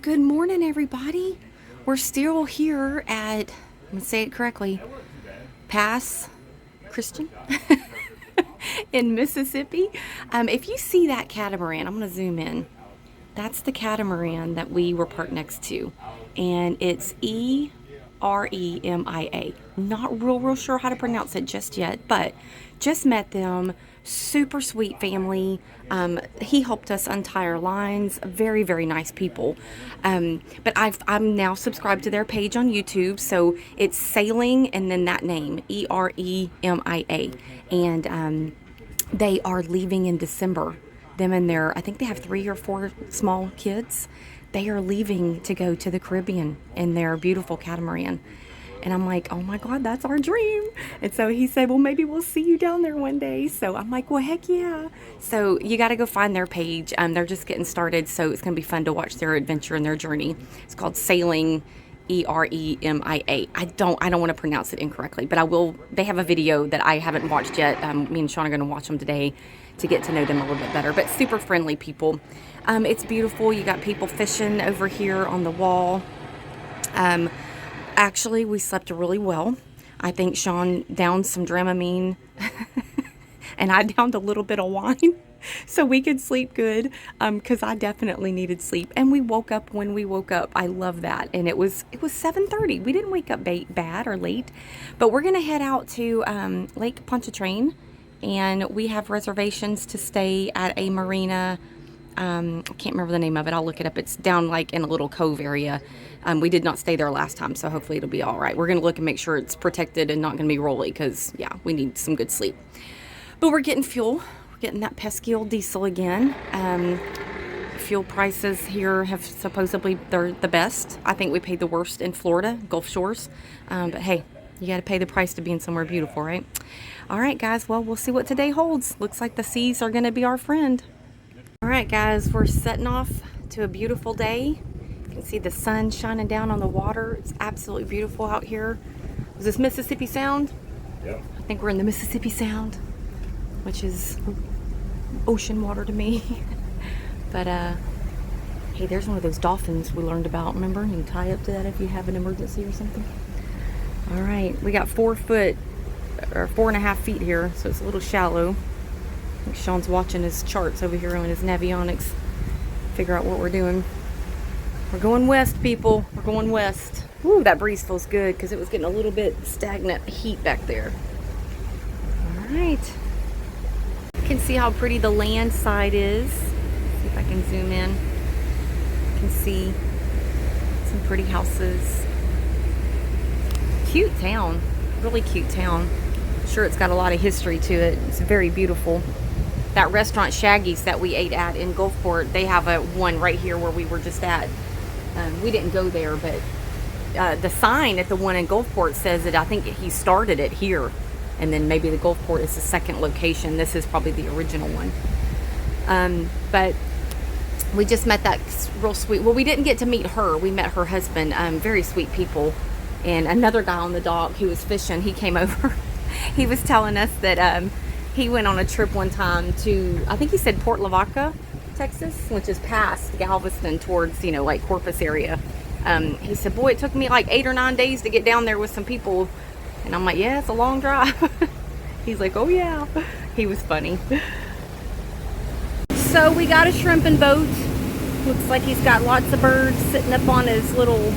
Good morning, everybody. We're still here at, I'm going to say it correctly, Pass Christian in Mississippi. If you see that catamaran, I'm going to zoom in. That's the catamaran that we were parked next to. And it's EREMIA. Not real sure how to pronounce it just yet, but just met them. Super sweet family. He helped us untie our lines. Very, very nice people. But I'm now subscribed to their page on YouTube. So it's Sailing and then that name, EREMIA. And they are leaving in December. Them and their, I think they have 3 or 4 small kids. They are leaving to go to the Caribbean in their beautiful catamaran. And I'm like, oh my God, that's our dream. And so he said, well, maybe we'll see you down there one day. So I'm like, well, heck yeah. So you got to go find their page. They're just getting started. So it's going to be fun to watch their adventure and their journey. It's called Sailing, EREMIA. I don't want to pronounce it incorrectly, but I will. They have a video that I haven't watched yet. Me and Sean are going to watch them today to get to know them a little bit better. But super friendly people. It's beautiful. You got people fishing over here on the wall. Actually, we slept really well. I think Sean downed some Dramamine and I downed a little bit of wine so we could sleep good because I definitely needed sleep. And we woke up when we woke up. I love that. And it was 7:30. We didn't wake up bad or late, but we're going to head out to Lake Pontchartrain, and we have reservations to stay at a marina. I can't remember the name of it. I'll look it up. It's down like in a little cove area. We did not stay there last time, so hopefully it'll be all right. We're going to look and make sure it's protected and not going to be rolly because, yeah, we need some good sleep. But we're getting fuel. We're getting that pesky old diesel again. Fuel prices here have supposedly, they're the best. I think we paid the worst in Florida, Gulf Shores. But hey, you got to pay the price to be in somewhere beautiful, right? All right, guys. Well, we'll see what today holds. Looks like the seas are going to be our friend. All right, guys, we're setting off to a beautiful day. You can see the sun shining down on the water. It's absolutely beautiful out here. Is this Mississippi Sound? Yeah. I think we're in the Mississippi Sound, which is ocean water to me. But, hey, there's one of those dolphins we learned about. Remember? You can tie up to that if you have an emergency or something. All right, we got 4 foot, or 4.5 feet here, so it's a little shallow. I think Sean's watching his charts over here on his Navionics. Figure out what we're doing. We're going west, people. We're going west. Ooh, that breeze feels good because it was getting a little bit stagnant heat back there. All right. You can see how pretty the land side is. See if I can zoom in. You can see some pretty houses. Cute town. Really cute town. Sure, it's got a lot of history to it. It's very beautiful. That restaurant Shaggy's that we ate at in Gulfport, they have a one right here where we were just at. We didn't go there, but the sign at the one in Gulfport says that I think he started it here, and then maybe the Gulfport is the second location. This is probably the original one. But we just met that real sweet, well, we didn't get to meet her. We met her husband. Very sweet people. And another guy on the dock who was fishing, he came over. He was telling us that he went on a trip one time to, I think he said Port Lavaca, Texas, which is past Galveston towards, like Corpus area. He said, boy, it took me like 8 or 9 days to get down there with some people. And I'm like, yeah, it's a long drive. He's like, oh yeah. He was funny. So we got a shrimping boat. Looks like he's got lots of birds sitting up on his little,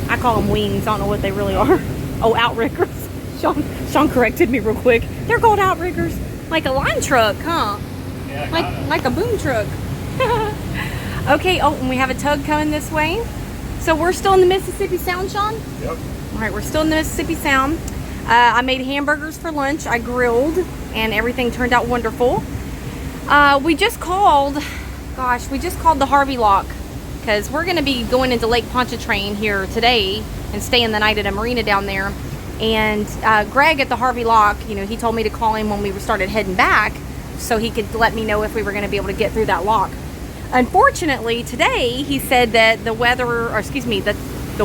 I call them wings. I don't know what they really are. Oh, outriggers. Sean corrected me real quick. They're called outriggers. Like a line truck, huh? Yeah, like a boom truck. Okay, oh, and we have a tug coming this way. So we're still in the Mississippi Sound, Sean? Yep. All right, we're still in the Mississippi Sound. I made hamburgers for lunch. I grilled, and everything turned out wonderful. We just called the Harvey Lock because we're going to be going into Lake Pontchartrain here today and staying the night at a marina down there. And Greg at the Harvey Lock, he told me to call him when we started heading back so he could let me know if we were going to be able to get through that lock. Unfortunately, today he said that the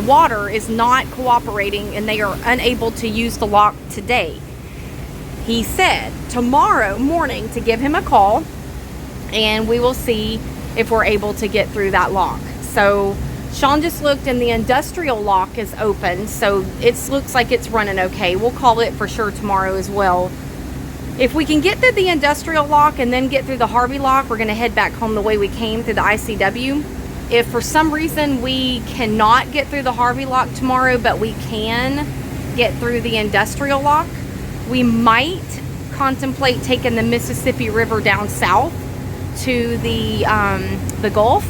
water is not cooperating and they are unable to use the lock today. He said tomorrow morning to give him a call and we will see if we're able to get through that lock. So Sean just looked and the industrial lock is open, so it looks like it's running okay. We'll call it for sure tomorrow as well. If we can get through the industrial lock and then get through the Harvey lock, we're gonna head back home the way we came through the ICW. If for some reason we cannot get through the Harvey lock tomorrow, but we can get through the industrial lock, we might contemplate taking the Mississippi River down south to the Gulf,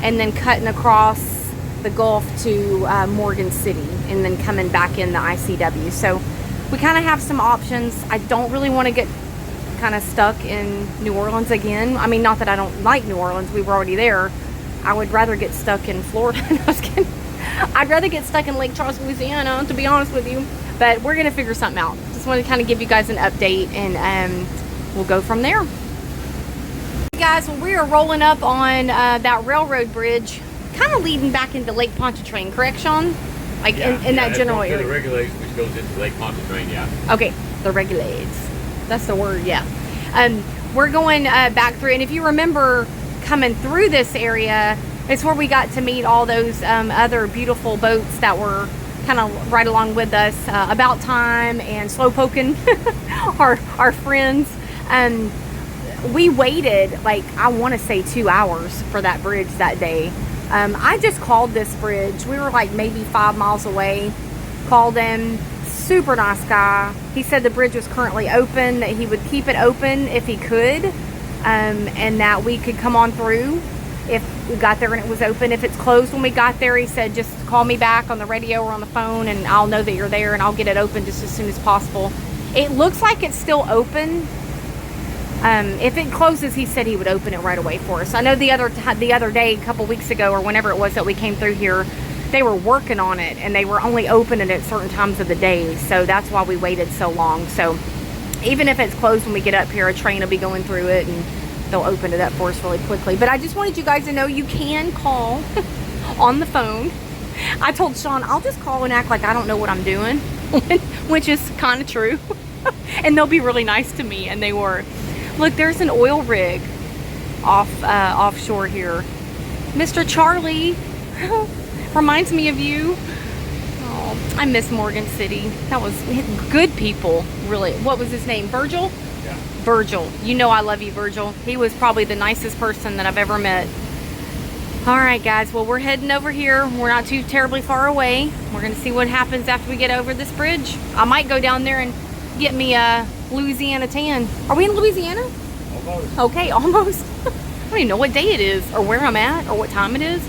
and then cutting across the Gulf to Morgan City, and then coming back in the ICW. So we kind of have some options. I don't really want to get kind of stuck in New Orleans again. I mean, not that I don't like New Orleans, we were already there. I would rather get stuck in Florida. No, I was kidding. I'd rather get stuck in Lake Charles, Louisiana, to be honest with you. But we're gonna figure something out. Just want to kind of give you guys an update, and we'll go from there. Hey guys, well, we are rolling up on that railroad bridge, kind of leading back into Lake Pontchartrain, correct, Sean? Like in that general area. The regulates, which goes into Lake Pontchartrain, yeah. Okay, the regulates. That's the word, yeah. We're going back through, and if you remember coming through this area, it's where we got to meet all those other beautiful boats that were kind of right along with us. About Time and Slow Poking, our friends. We waited, like, I want to say 2 hours for that bridge that day. I just called this bridge. We were like maybe 5 miles away. Called him. Super nice guy. He said the bridge was currently open, that he would keep it open if he could, and that we could come on through if we got there and it was open. If it's closed when we got there, he said, just call me back on the radio or on the phone and I'll know that you're there, and I'll get it open just as soon as possible. It looks like it's still open. If it closes, he said he would open it right away for us. I know the other day, a couple weeks ago or whenever it was that we came through here, they were working on it and they were only opening it at certain times of the day. So that's why we waited so long. So even if it's closed when we get up here, a train will be going through it and they'll open it up for us really quickly. But I just wanted you guys to know you can call on the phone. I told Sean, I'll just call and act like I don't know what I'm doing, which is kind of true. And they'll be really nice to me, and they were. Look, there's an oil rig offshore here. Mr. Charlie reminds me of you. Oh, I miss Morgan City. That was good people, really. What was his name? Virgil? Yeah. Virgil. You know I love you, Virgil. He was probably the nicest person that I've ever met. All right, guys. Well, we're heading over here. We're not too terribly far away. We're going to see what happens after we get over this bridge. I might go down there and get me a Louisiana tan. Are we in Louisiana? Almost. Okay, almost. I don't even know what day it is or where I'm at or what time it is.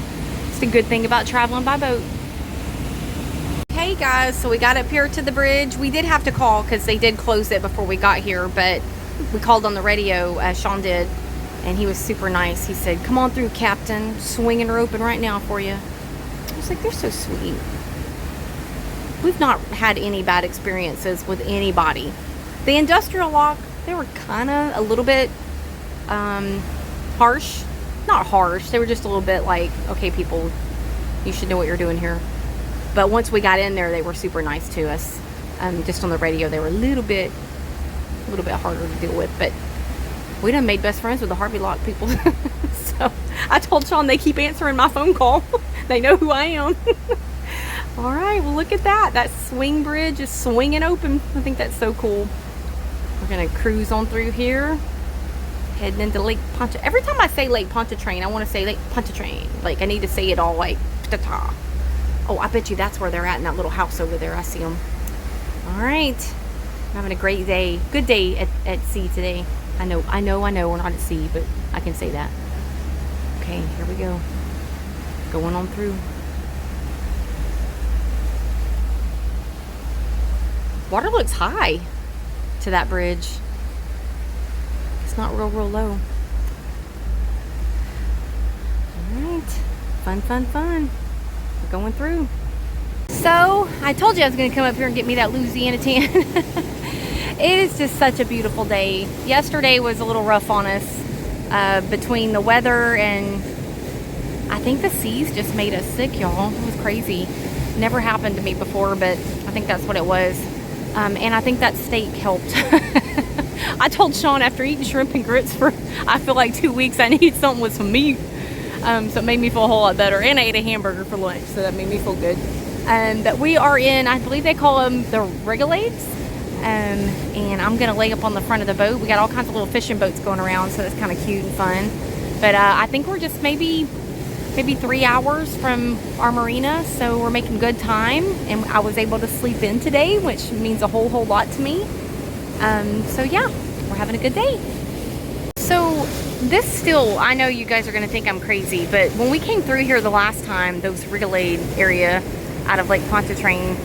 It's a good thing about traveling by boat. Hey guys, so we got up here to the bridge. We did have to call because they did close it before we got here, but we called on the radio, Sean did, and he was super nice. He said, come on through, Captain. Swinging her open right now for you. I was like, they're so sweet. We've not had any bad experiences with anybody. The industrial lock, they were kind of a little bit harsh. Not harsh, they were just a little bit like, okay people, you should know what you're doing here. But once we got in there, they were super nice to us. Just on the radio, they were a little bit harder to deal with, but we done made best friends with the Harvey lock people. So I told Sean they keep answering my phone call. They know who I am. All right, well look at that. That swing bridge is swinging open. I think that's so cool. We're gonna cruise on through here, heading into Lake Pontchartrain. Every time I say Lake Pontchartrain, I want to say Lake Pontchartrain. Like I need to say it all like ta-ta. Oh, I bet you that's where they're at in that little house over there. I see them. All right, I'm having a great day. Good day at sea today. I know. We're not at sea, but I can say that. Okay, here we go. Going on through. Water looks high to that bridge. It's not real low. All right, fun. We're going through. So I told you I was going to come up here and get me that Louisiana tan. It is just such a beautiful day. Yesterday was a little rough on us between the weather and I think the seas just made us sick, y'all. It was crazy. Never happened to me before, but I think that's what it was. And I think that steak helped. I told Sean after eating shrimp and grits for I feel like 2 weeks I need something with some meat. So it made me feel a whole lot better. And I ate a hamburger for lunch, so that made me feel good. That we are in, I believe they call them the Rigolades. And I'm gonna lay up on the front of the boat. We got all kinds of little fishing boats going around, so it's kind of cute and fun. But I think we're just maybe 3 hours from our marina, so we're making good time. And I was able to sleep in today, which means a whole lot to me. So yeah, we're having a good day. So this still, I know you guys are gonna think I'm crazy, but when we came through here the last time, those Rigolade area out of Lake Pontchartrain,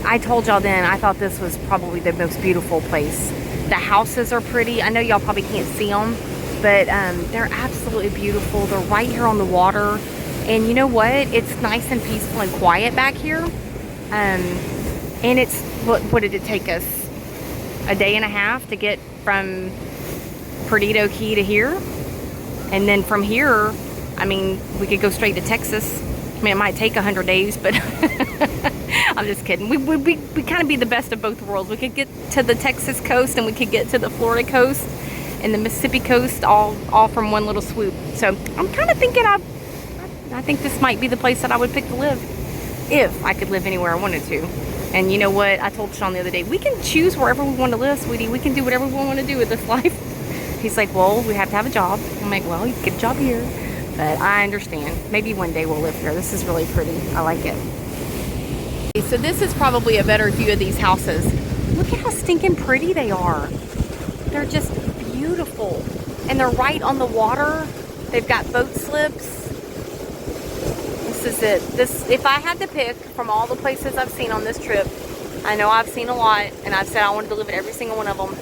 I told y'all then I thought this was probably the most beautiful place. The houses are pretty. I know y'all probably can't see them, but they're absolutely beautiful. They're right here on the water. And you know what? It's nice and peaceful and quiet back here. And it's, what did it take us? A day and a half to get from Perdido Key to here. And then from here, I mean, we could go straight to Texas. I mean, it might take 100 days, but I'm just kidding. We kind of be the best of both worlds. We could get to the Texas coast and we could get to the Florida coast and the Mississippi coast all from one little swoop. So I'm kind of thinking I think this might be the place that I would pick to live if I could live anywhere I wanted to. And you know what? I told Sean the other day, we can choose wherever we want to live, sweetie. We can do whatever we want to do with this life. He's like, well, we have to have a job. I'm like, well, you can get a job here. But I understand. Maybe one day we'll live here. This is really pretty. I like it. So this is probably a better view of these houses. Look at how stinking pretty they are. They're just beautiful. And they're right on the water. They've got boat slips. This is it. If I had to pick from all the places I've seen on this trip, I know I've seen a lot, and I've said I wanted to live at every single one of them.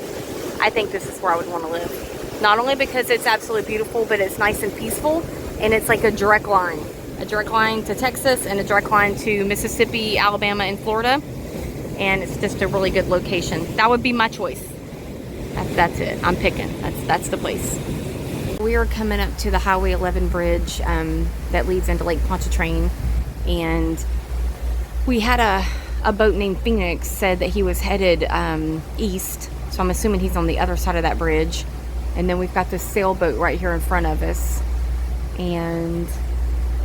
I think this is where I would want to live. Not only because it's absolutely beautiful, but it's nice and peaceful, and it's like a direct line. A direct line to Texas and a direct line to Mississippi, Alabama, and Florida. And it's just a really good location. That would be my choice. That's it. I'm picking. That's the place. We are coming up to the Highway 11 bridge that leads into Lake Pontchartrain, and we had a boat named Phoenix said that he was headed east, so I'm assuming he's on the other side of that bridge. And then we've got this sailboat right here in front of us, and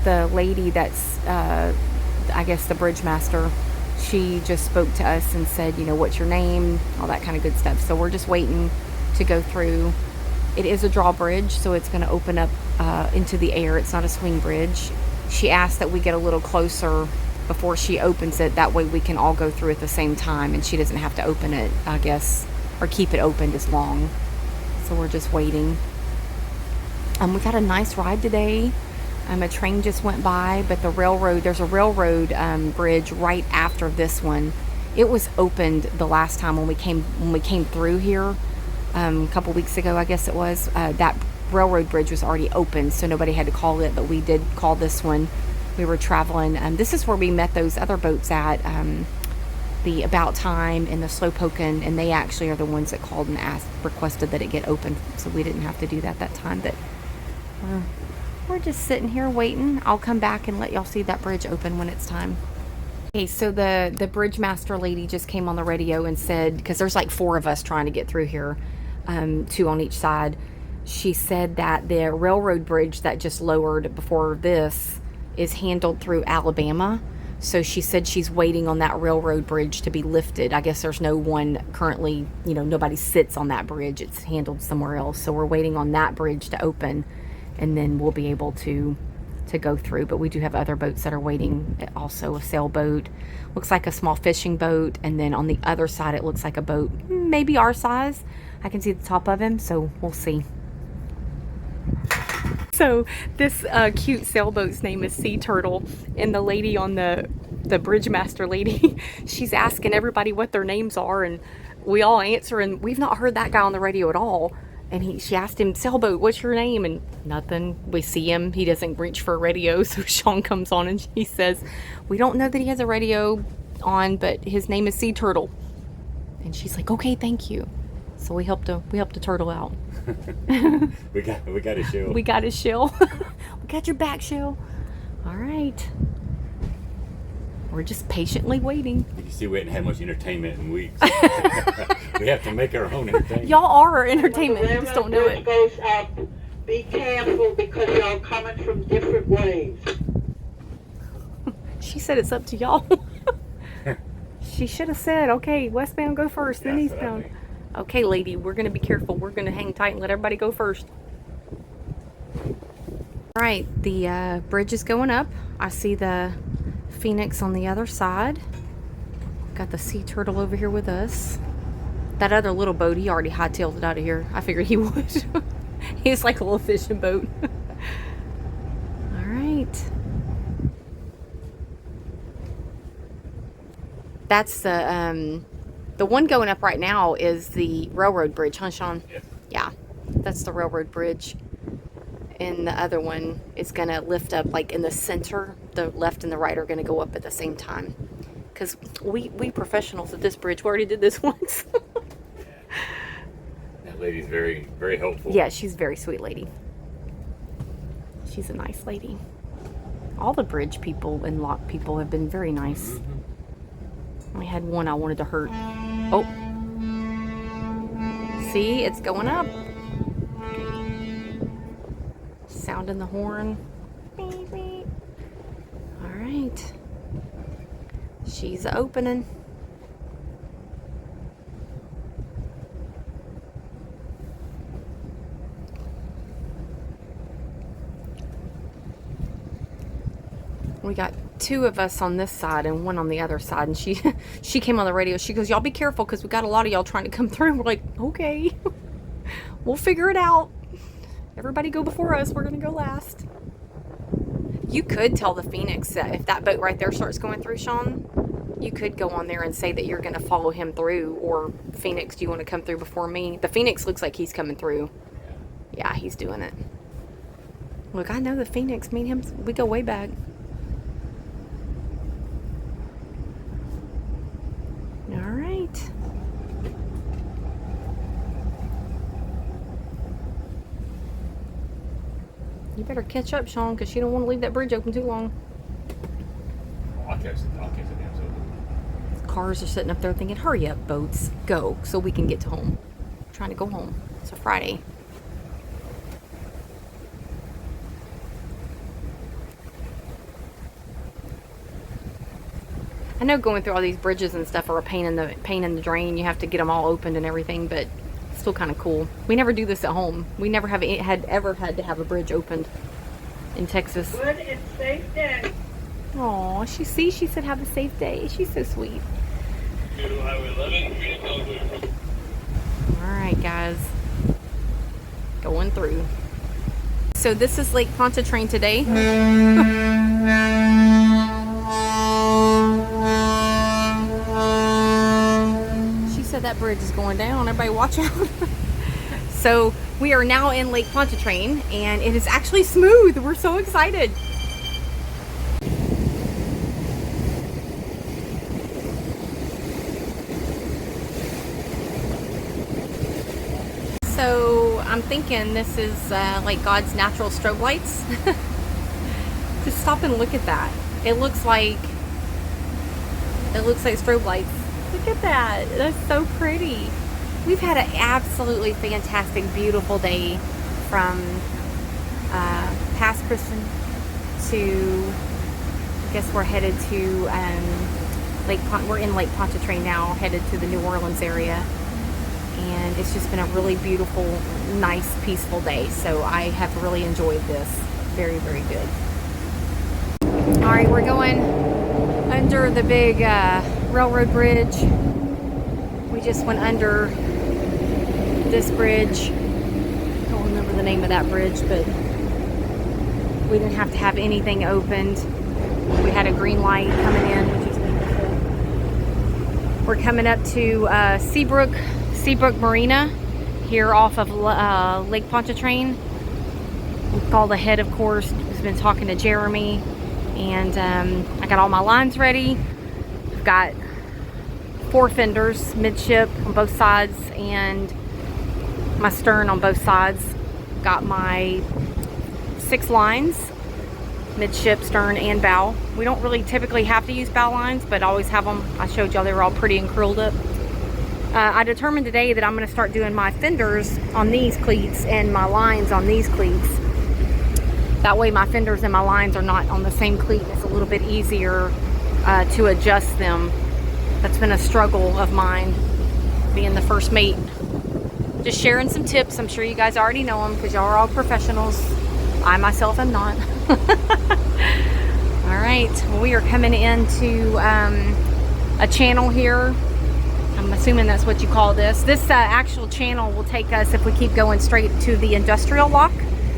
the lady that's I guess the bridge master, she just spoke to us and said, you know, what's your name, all that kind of good stuff. So we're just waiting to go through. It is a drawbridge, so it's going to open up into the air. It's not a swing bridge. She asked that we get a little closer before she opens it. That way we can all go through at the same time, and she doesn't have to open it, I guess, or keep it opened as long. So we're just waiting. We got a nice ride today. A train just went by, but there's a railroad bridge right after this one. It was opened the last time when we came through here. A couple weeks ago, I guess it was, that railroad bridge was already open, so nobody had to call it, but we did call this one. We were traveling. This is where we met those other boats at, the About Time and the Slowpoken, and they actually are the ones that called and requested that it get open, so we didn't have to do that time. But we're just sitting here waiting. I'll come back and let y'all see that bridge open when it's time. Okay, so the bridge master lady just came on the radio and said, because there's like 4 of us trying to get through here, 2 on each side. She said that the railroad bridge that just lowered before this is handled through Alabama. So she said she's waiting on that railroad bridge to be lifted. I guess there's no one currently, you know, nobody sits on that bridge. It's handled somewhere else. So we're waiting on that bridge to open, and then we'll be able to go through. But we do have other boats that are waiting. Also a sailboat, looks like a small fishing boat, and then on the other side it looks like a boat maybe our size. I can see the top of him, so we'll see. So this cute sailboat's name is Sea Turtle, and the lady on the bridge master lady, she's asking everybody what their names are, and we all answer, and we've not heard that guy on the radio at all. And she asked him, sailboat, what's your name? And nothing. We see him. He doesn't reach for a radio. So Sean comes on and he says, we don't know that he has a radio on, but his name is Sea Turtle. And she's like, okay, thank you. So we helped a turtle out. we got his shield. We got his shield. We got your back shield. All right. We're just patiently waiting. You can see we haven't had much entertainment in weeks. We have to make our own entertainment. Y'all are our entertainment. You just don't know it. Goes up Be careful because y'all coming from different ways. She said it's up to y'all. She should have said, okay, westbound go first, then That's what I eastbound. think. Okay, lady, we're going to be careful. We're going to hang tight and let everybody go first. All right, the bridge is going up. I see the Phoenix on the other side. Got the sea turtle over here with us. That other little boat, he already hightailed it out of here. I figured he would. He's like a little fishing boat. All right. That's the one going up right now is the railroad bridge, huh, Sean? Yes. Yeah, that's the railroad bridge. And the other one is going to lift up like in the center. The left and the right are going to go up at the same time. Because we professionals at this bridge, we already did this once. That lady's very, very helpful. Yeah, she's a very sweet lady. She's a nice lady. All the bridge people and lock people have been very nice. Mm-hmm. I had one I wanted to hurt. Oh. See, it's going up. Sounding the horn. Beep, beep. All right. She's opening. We got two of us on this side and one on the other side, and she came on the radio. She goes, y'all be careful because we got a lot of y'all trying to come through. We're like, okay. We'll figure it out. Everybody go before us. We're gonna go last. You could tell the Phoenix that if that boat right there starts going through, Sean, you could go on there and say that you're gonna follow him through, or Phoenix, do you want to come through before me? The Phoenix looks like he's coming through. Yeah, he's doing it. Look, I know the Phoenix. Me and him, we go way back. All right. You better catch up, Sean, because you don't want to leave that bridge open too long. I'll catch the dams open. Cars are sitting up there thinking, hurry up, boats, go, so we can get to home. I'm trying to go home. It's a Friday. I know going through all these bridges and stuff are a pain in the drain. You have to get them all opened and everything, but it's still kind of cool. We never do this at home. We never ever had to have a bridge opened in Texas. Good and safe day. Aw, she said have a safe day. She's so sweet. All right, guys, going through. So this is Lake Pontchartrain today. That bridge is going down. Everybody watch out. So we are now in Lake Pontchartrain and it is actually smooth. We're so excited. So I'm thinking this is like God's natural strobe lights. Just stop and look at that. It looks like strobe lights. Look at that. That's so pretty. We've had an absolutely fantastic, beautiful day from past Christian to, I guess we're headed to we're in Lake Pontchartrain now, headed to the New Orleans area. And it's just been a really beautiful, nice, peaceful day. So I have really enjoyed this. Very, very good. All right, we're going under the big railroad bridge. We just went under this bridge. I don't remember the name of that bridge, but we didn't have to have anything opened. We had a green light coming in, which is beautiful. We're coming up to Seabrook Marina here off of Lake Pontchartrain. We called ahead, of course. We've been talking to Jeremy, and I got all my lines ready. I've got 4 fenders midship on both sides and my stern on both sides. Got my 6 lines, midship, stern, and bow. We don't really typically have to use bow lines, but I always have them. I showed y'all they were all pretty and curled up. I determined today that I'm going to start doing my fenders on these cleats and my lines on these cleats. That way my fenders and my lines are not on the same cleat. It's a little bit easier to adjust them. That's been a struggle of mine, being the first mate. Just sharing some tips. I'm sure you guys already know them because y'all are all professionals. I myself am not. All right, well, we are coming into a channel here. I'm assuming that's what you call this. This actual channel will take us, if we keep going, straight to the industrial lock,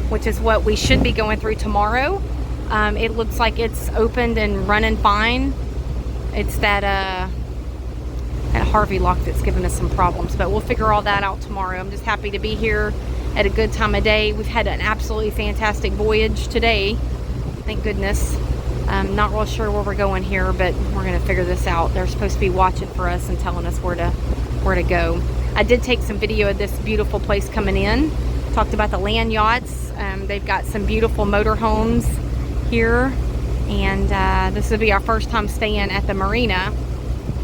which is what we should be going through tomorrow. It looks like it's opened and running fine. It's that Harvey lock that's given us some problems, but we'll figure all that out tomorrow. I'm just happy to be here at a good time of day. We've had an absolutely fantastic voyage today, thank goodness. I'm not real sure where we're going here, but we're gonna figure this out. They're supposed to be watching for us and telling us where to go. I did take some video of this beautiful place coming in. Talked about the land yachts. They've got some beautiful motor homes here, and this will be our first time staying at the marina.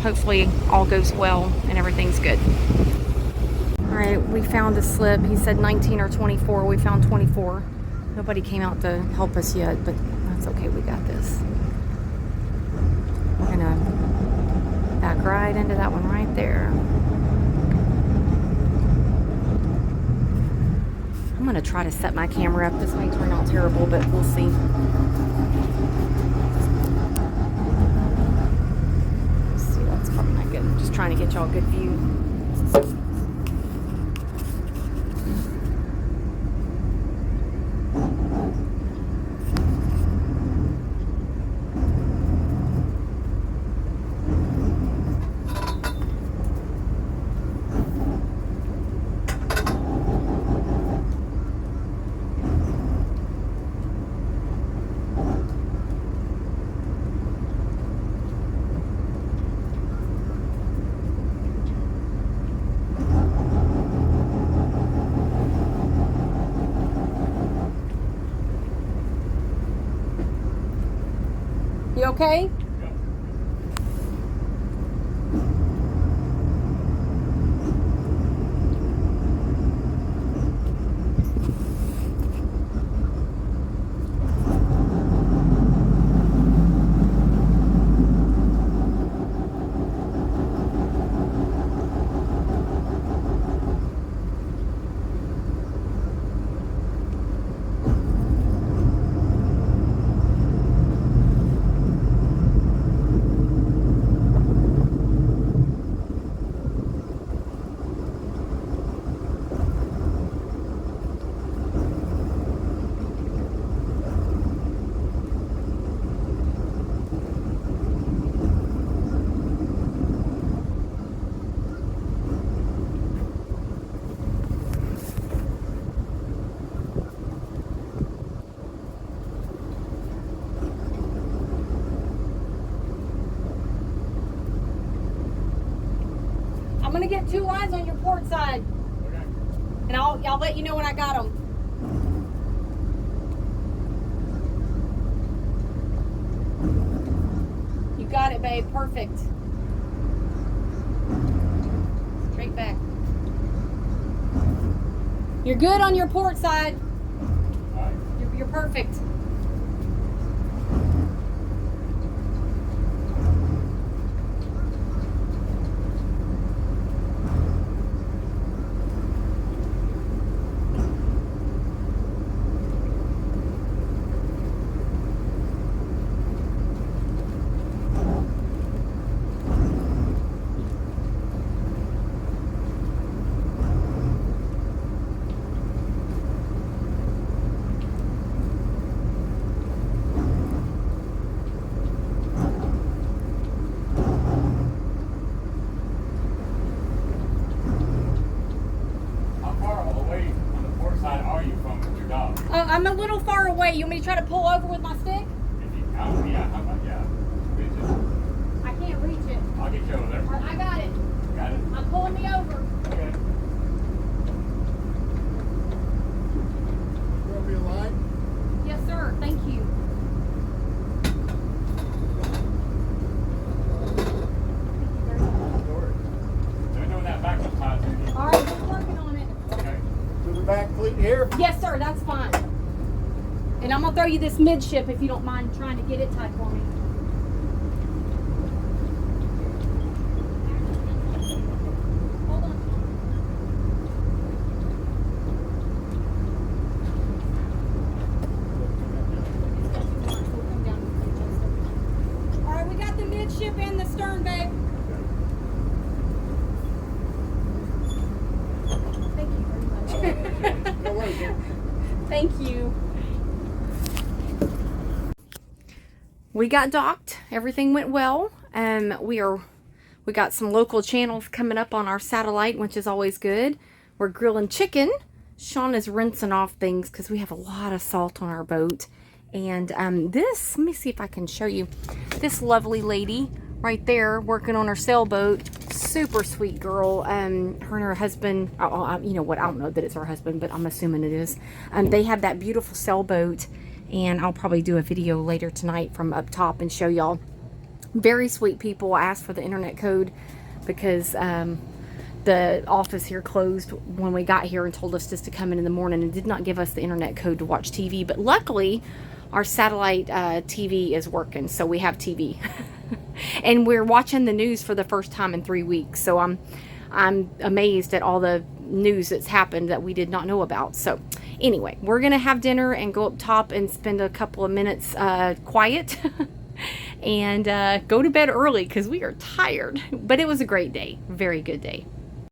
Hopefully all goes well and everything's good. All right, we found a slip. He said 19 or 24. We found 24. Nobody came out to help us yet, but that's okay. We got this. We're gonna back right into that one right there. I'm gonna try to set my camera up. This may turn out terrible, but we'll see. Let's see, that's probably not good. I'm just trying to get y'all a good view. You okay? I'm gonna get 2 lines on your port side. Okay. And I'll let you know when I got them. You got it, babe. Perfect. Straight back. You're good on your port side. All right. You're perfect. I'm a little far away. You want me to try to pull over with my stick? Yeah, how about, yeah. Reach it. I can't reach it. I'll get you over there. I got it. Got it? I'm pulling me over. Okay. You want me in line? Yes, sir. Thank you. They're doing that throw you this midship if you don't mind trying to get it tight for me. Hold on. All right, we got the midship and the stern, babe. Thank you very much. Thank you. We got docked. Everything went well. We got some local channels coming up on our satellite, which is always good. We're grilling chicken. Sean is rinsing off things because we have a lot of salt on our boat. And let me see if I can show you. This lovely lady right there working on her sailboat, super sweet girl. Her and her husband, you know what, I don't know that it's her husband, but I'm assuming it is. They have that beautiful sailboat, and I'll probably do a video later tonight from up top and show y'all. Very sweet people. I asked for the internet code because the office here closed when we got here and told us just to come in the morning, and did not give us the internet code to watch TV. But luckily, our satellite TV is working, so we have TV. And we're watching the news for the first time in 3 weeks. So I'm amazed at all the news that's happened that we did not know about. So anyway, we're gonna have dinner and go up top and spend a couple of minutes quiet and go to bed early because we are tired. But it was a great day, very good day.